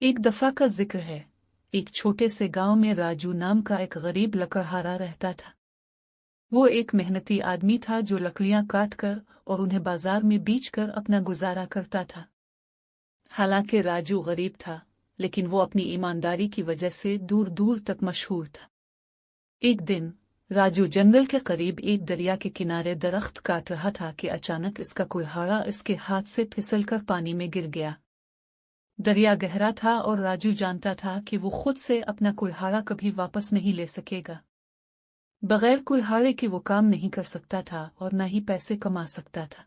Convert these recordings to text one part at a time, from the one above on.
एक दफा का जिक्र है। एक छोटे से गांव में राजू नाम का एक गरीब लकड़हारा रहता था। वो एक मेहनती आदमी था जो लकड़ियां काट कर और उन्हें बाजार में बेचकर अपना गुजारा करता था। हालांकि राजू गरीब था, लेकिन वो अपनी ईमानदारी की वजह से दूर दूर तक मशहूर था। एक दिन राजू जंगल के करीब एक दरिया के किनारे दरख्त काट रहा था कि अचानक इसका कुल्हाड़ा इसके हाथ से फिसलकर पानी में गिर गया। दरिया गहरा था और राजू जानता था कि वो खुद से अपना कुल्हाड़ा कभी वापस नहीं ले सकेगा। बगैर कुल्हाड़े के वो काम नहीं कर सकता था और न ही पैसे कमा सकता था।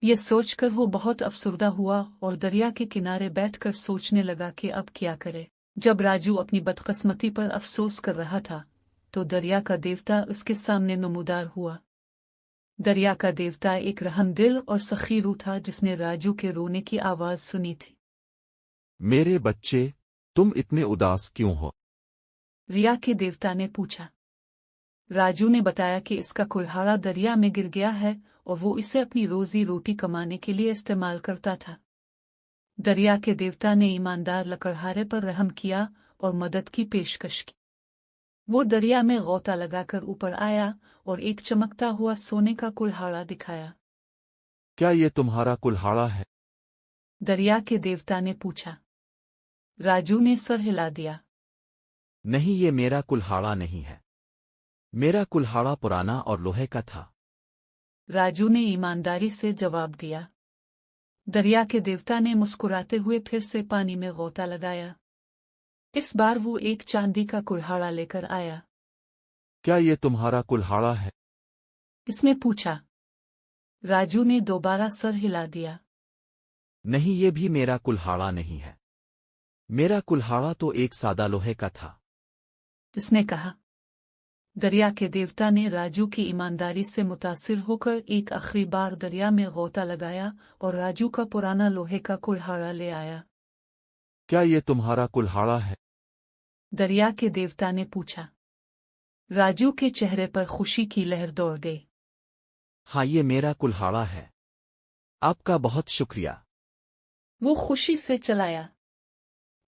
ये सोचकर वो बहुत अफसुर्दा हुआ और दरिया के किनारे बैठकर सोचने लगा कि अब क्या करे। जब राजू अपनी बदकिस्मती पर अफसोस कर रहा था, तो दरिया का देवता उसके सामने नमूदार हुआ। दरिया का देवता एक रहमदिल और सखी रूह था जिसने राजू के रोने की आवाज सुनी थी। मेरे बच्चे, तुम इतने उदास क्यों हो? रिया के देवता ने पूछा। राजू ने बताया कि इसका कुल्हाड़ा दरिया में गिर गया है और वो इसे अपनी रोजी रोटी कमाने के लिए इस्तेमाल करता था। दरिया के देवता ने ईमानदार लकड़हारे पर रहम किया और मदद की पेशकश की। वो दरिया में गोता लगाकर ऊपर आया और एक चमकता हुआ सोने का कुल्हाड़ा दिखाया। क्या ये तुम्हारा कुल्हाड़ा है? दरिया के देवता ने पूछा। राजू ने सर हिला दिया। नहीं, ये मेरा कुल्हाड़ा नहीं है। मेरा कुल्हाड़ा पुराना और लोहे का था। राजू ने ईमानदारी से जवाब दिया। दरिया के देवता ने मुस्कुराते हुए फिर से पानी में गोता लगाया। इस बार वो एक चांदी का कुल्हाड़ा लेकर आया। क्या ये तुम्हारा कुल्हाड़ा है? इसने पूछा। राजू ने दोबारा सर हिला दिया। नहीं, ये भी मेरा कुल्हाड़ा नहीं है। मेरा कुल्हाड़ा तो एक सादा लोहे का था। इसने कहा। दरिया के देवता ने राजू की ईमानदारी से मुतासिर होकर एक आखिरी बार दरिया में गोता लगाया और राजू का पुराना लोहे का कुल्हाड़ा ले आया। क्या ये तुम्हारा कुल्हाड़ा है? दरिया के देवता ने पूछा। राजू के चेहरे पर खुशी की लहर दौड़ गई। हाँ, ये मेरा कुल्हाड़ा है। आपका बहुत शुक्रिया। वो खुशी से चलाया।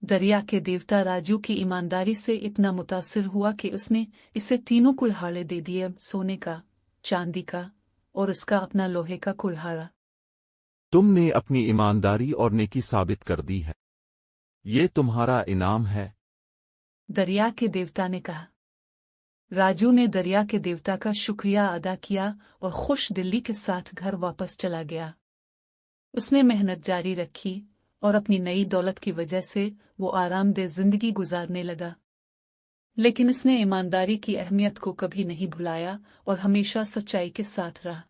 दरिया के देवता राजू की ईमानदारी से इतना मुतासिर हुआ कि उसने इसे तीनों कुल्हाड़े दे दिए, सोने का, चांदी का और उसका अपना लोहे का कुल्हाड़ा। तुमने अपनी ईमानदारी और नेकी साबित कर दी है। ये तुम्हारा इनाम है। दरिया के देवता ने कहा। राजू ने दरिया के देवता का शुक्रिया अदा किया और खुश दिली के साथ घर वापस चला गया। उसने मेहनत जारी रखी और अपनी नई दौलत की वजह से वो आरामदेह जिंदगी गुजारने लगा। लेकिन उसने ईमानदारी की अहमियत को कभी नहीं भुलाया और हमेशा सच्चाई के साथ रहा।